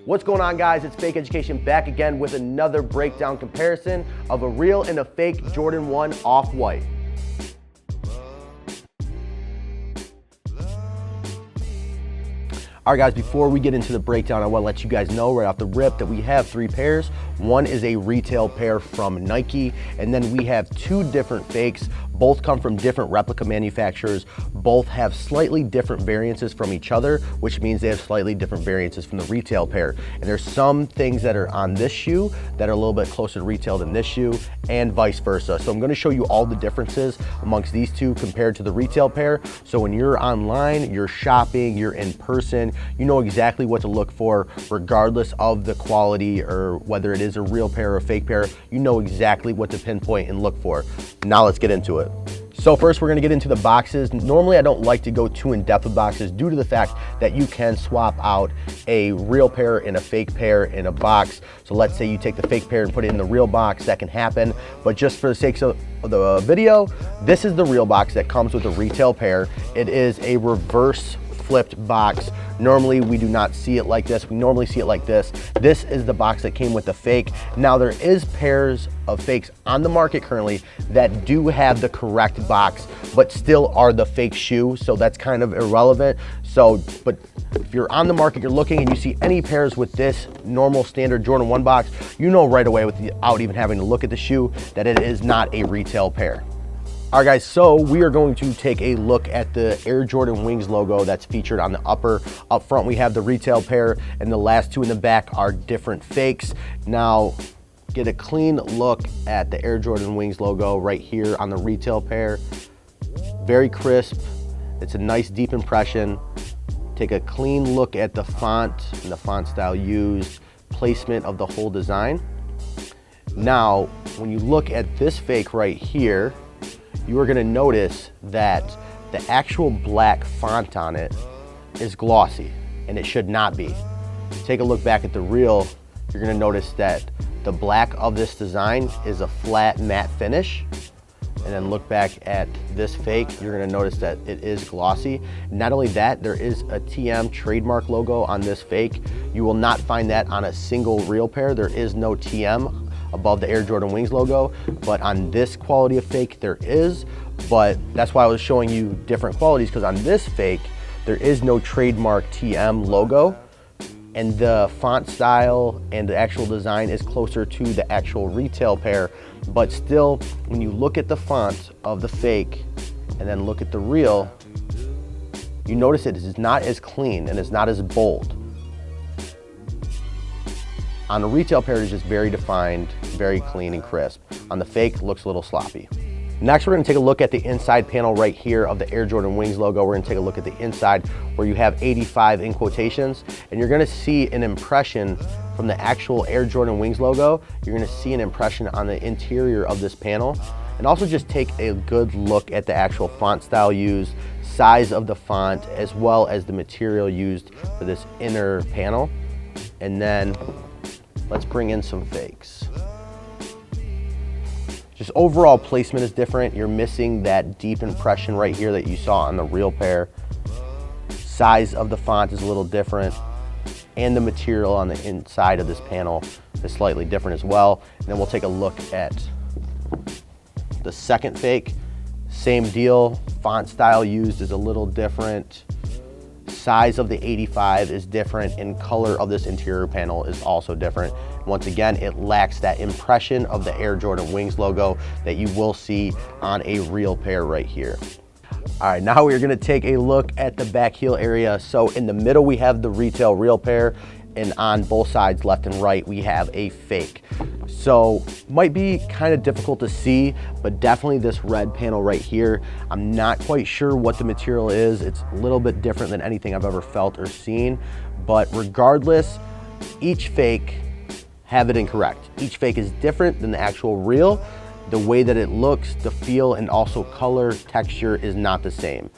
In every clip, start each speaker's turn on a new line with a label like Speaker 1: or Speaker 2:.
Speaker 1: What's going on, guys? It's Fake Education back again with another breakdown comparison of a real and a fake Jordan 1 Off-White. All right, guys, before we get into the breakdown, I want to let you guys know right off the rip that we have three pairs. One is a retail pair from Nike, and then we have two different fakes. Both come from different replica manufacturers. Both have slightly different variances from each other, which means they have slightly different variances from the retail pair. And there's some things that are on this shoe that are a little bit closer to retail than this shoe, and vice versa. So I'm going to show you all the differences amongst these two compared to the retail pair. So when you're online, you're shopping, you're in person, you know exactly what to look for, regardless of the quality or whether it is a real pair or a fake pair. You know exactly what to pinpoint and look for. Now let's get into it. So first, we're gonna get into the boxes. Normally, I don't like to go too in-depth with boxes due to the fact that you can swap out a real pair and a fake pair in a box. So let's say you take the fake pair and put it in the real box, that can happen. But just for the sake of the video, this is the real box that comes with the retail pair. It is a reverse flipped box. Normally we do not see it like this. We normally see it like this. This is the box that came with the fake. Now there is pairs of fakes on the market currently that do have the correct box, but still are the fake shoe. So that's kind of irrelevant. So, but if you're on the market, you're looking and you see any pairs with this normal standard Jordan 1 box, you know right away without even having to look at the shoe that it is not a retail pair. All right, guys, so we are going to take a look at the Air Jordan Wings logo that's featured on the upper. Up front, we have the retail pair, and the last two in the back are different fakes. Now, get a clean look at the Air Jordan Wings logo right here on the retail pair. Very crisp. It's a nice deep impression. Take a clean look at the font and the font style used, placement of the whole design. Now, when you look at this fake right here, you are going to notice that the actual black font on it is glossy, and it should not be. Take a look back at the real, you're going to notice that the black of this design is a flat matte finish. And then look back at this fake, you're going to notice that it is glossy. Not only that, there is a TM trademark logo on this fake. You will not find that on a single real pair. There is no TM above the Air Jordan Wings logo, but on this quality of fake there is. But that's why I was showing you different qualities, because on this fake there is no trademark TM logo, and the font style and the actual design is closer to the actual retail pair. But still, when you look at the font of the fake and then look at the real, you notice it is not as clean and it's not as bold. On a retail pair, it's just very defined, very clean and crisp. On the fake, it looks a little sloppy. Next, we're gonna take a look at the inside panel right here of the Air Jordan Wings logo. We're gonna take a look at the inside where you have 85 in quotations, and you're gonna see an impression from the actual Air Jordan Wings logo. You're gonna see an impression on the interior of this panel. And also just take a good look at the actual font style used, size of the font, as well as the material used for this inner panel. And then let's bring in some fakes. Just overall placement is different. You're missing that deep impression right here that you saw on the real pair. Size of the font is a little different, and the material on the inside of this panel is slightly different as well. And then we'll take a look at the second fake. Same deal, font style used is a little different. Size of the 85 is different, and color of this interior panel is also different. Once again, it lacks that impression of the Air Jordan Wings logo that you will see on a real pair right here. All right, now we're gonna take a look at the back heel area. So in the middle, we have the retail real pair, and on both sides, left and right, we have a fake. So might be kind of difficult to see, but definitely this red panel right here, I'm not quite sure what the material is. It's a little bit different than anything I've ever felt or seen, but regardless, each fake have it incorrect. Each fake is different than the actual real. The way that it looks, the feel, and also color, texture is not the same.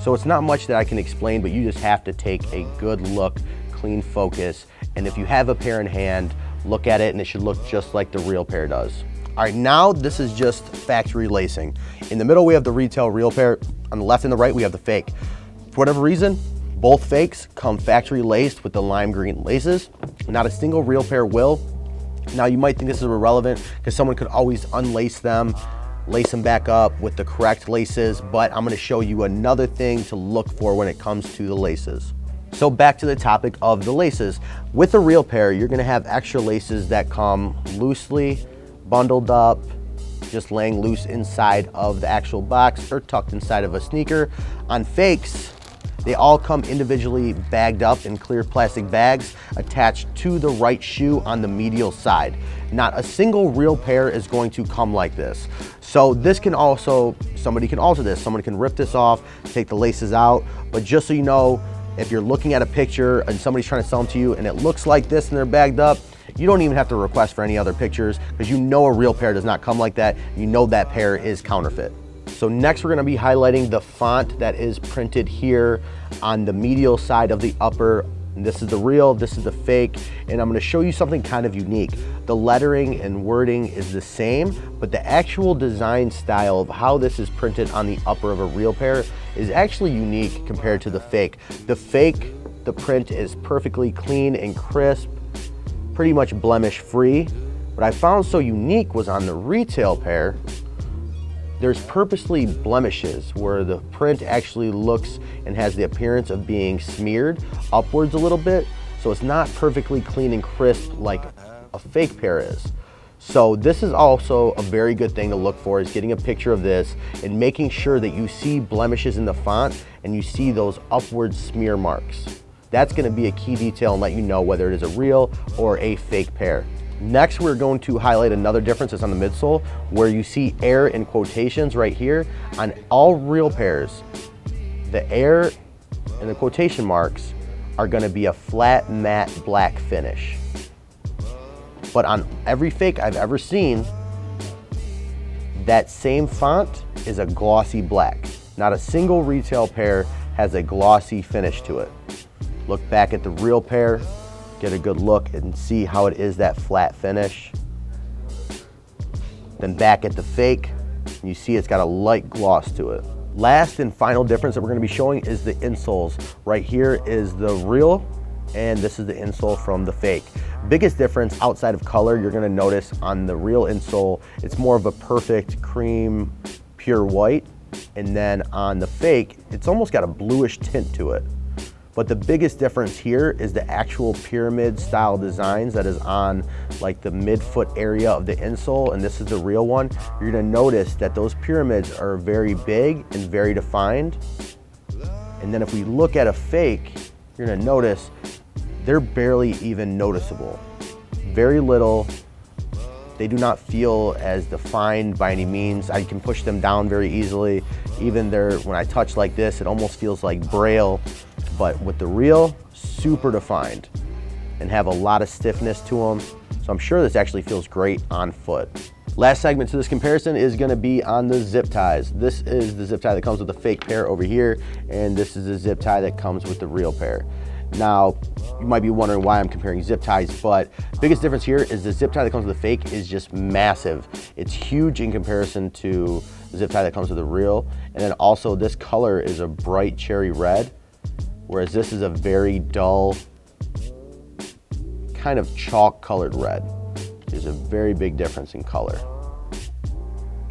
Speaker 1: So it's not much that I can explain, but you just have to take a good look, clean focus, and if you have a pair in hand, look at it and it should look just like the real pair does. All right, now this is just factory lacing. In the middle, we have the retail real pair. On the left and the right, we have the fake. For whatever reason, both fakes come factory laced with the lime green laces. Not a single real pair will. Now you might think this is irrelevant because someone could always unlace them, lace them back up with the correct laces, but I'm gonna show you another thing to look for when it comes to the laces. So back to the topic of the laces. With a real pair, you're gonna have extra laces that come loosely bundled up, just laying loose inside of the actual box or tucked inside of a sneaker. On fakes, they all come individually bagged up in clear plastic bags attached to the right shoe on the medial side. Not a single real pair is going to come like this. So this can also, somebody can alter this. Someone can rip this off, take the laces out, but just so you know, if you're looking at a picture and somebody's trying to sell them to you and it looks like this and they're bagged up, you don't even have to request for any other pictures because you know a real pair does not come like that. You know that pair is counterfeit. So next we're gonna be highlighting the font that is printed here on the medial side of the upper. And this is the real, this is the fake, and I'm gonna show you something kind of unique. The lettering and wording is the same, but the actual design style of how this is printed on the upper of a real pair is actually unique compared to the fake. The fake, the print is perfectly clean and crisp, pretty much blemish free. What I found so unique was on the retail pair, there's purposely blemishes where the print actually looks and has the appearance of being smeared upwards a little bit. So it's not perfectly clean and crisp like a fake pair is. So this is also a very good thing to look for, is getting a picture of this and making sure that you see blemishes in the font and you see those upward smear marks. That's gonna be a key detail and let you know whether it is a real or a fake pair. Next, we're going to highlight another difference that's on the midsole, where you see air in quotations right here. On all real pairs, the air and the quotation marks are gonna be a flat matte black finish. But on every fake I've ever seen, that same font is a glossy black. Not a single retail pair has a glossy finish to it. Look back at the real pair, get a good look and see how it is that flat finish. Then back at the fake, you see it's got a light gloss to it. Last and final difference that we're gonna be showing is the insoles. Right here is the real, and this is the insole from the fake. Biggest difference outside of color, you're gonna notice on the real insole, it's more of a perfect cream, pure white. And then on the fake, it's almost got a bluish tint to it. But the biggest difference here is the actual pyramid style designs that is on like the midfoot area of the insole, and this is the real one. You're gonna notice that those pyramids are very big and very defined. And then if we look at a fake, you're gonna notice they're barely even noticeable. Very little. They do not feel as defined by any means. I can push them down very easily. Even when I touch like this, it almost feels like braille. But with the real, super defined and have a lot of stiffness to them. So I'm sure this actually feels great on foot. Last segment to this comparison is gonna be on the zip ties. This is the zip tie that comes with the fake pair over here, and this is the zip tie that comes with the real pair. Now, you might be wondering why I'm comparing zip ties, but biggest difference here is the zip tie that comes with the fake is just massive. It's huge in comparison to the zip tie that comes with the real. And then also this color is a bright cherry red, whereas this is a very dull, kind of chalk colored red. There's a very big difference in color.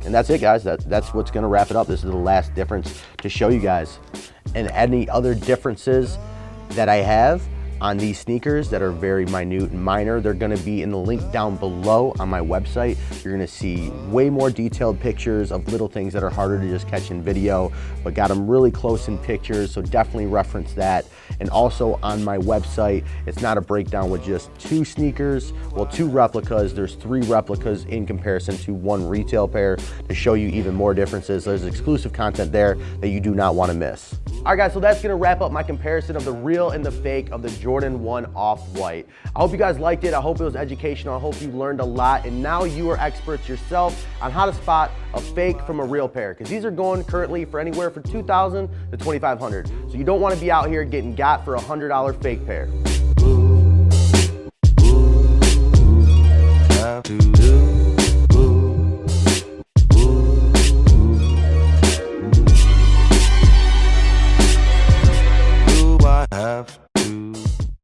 Speaker 1: And that's it, guys. That's what's gonna wrap it up. This is the last difference to show you guys. And any other differences that I have on these sneakers that are very minute and minor, they're gonna be in the link down below on my website. You're gonna see way more detailed pictures of little things that are harder to just catch in video, but got them really close in pictures, so definitely reference that. And also on my website, it's not a breakdown with just 2 sneakers, well, 2 replicas. There's 3 replicas in comparison to 1 retail pair to show you even more differences. There's exclusive content there that you do not wanna miss. All right, guys, so that's gonna wrap up my comparison of the real and the fake of the Jordan 1 Off-White. I hope you guys liked it. I hope it was educational. I hope you learned a lot, and now you are experts yourself on how to spot a fake from a real pair, because these are going currently for anywhere from $2,000 to $2,500. So you don't want to be out here getting got for a $100 fake pair.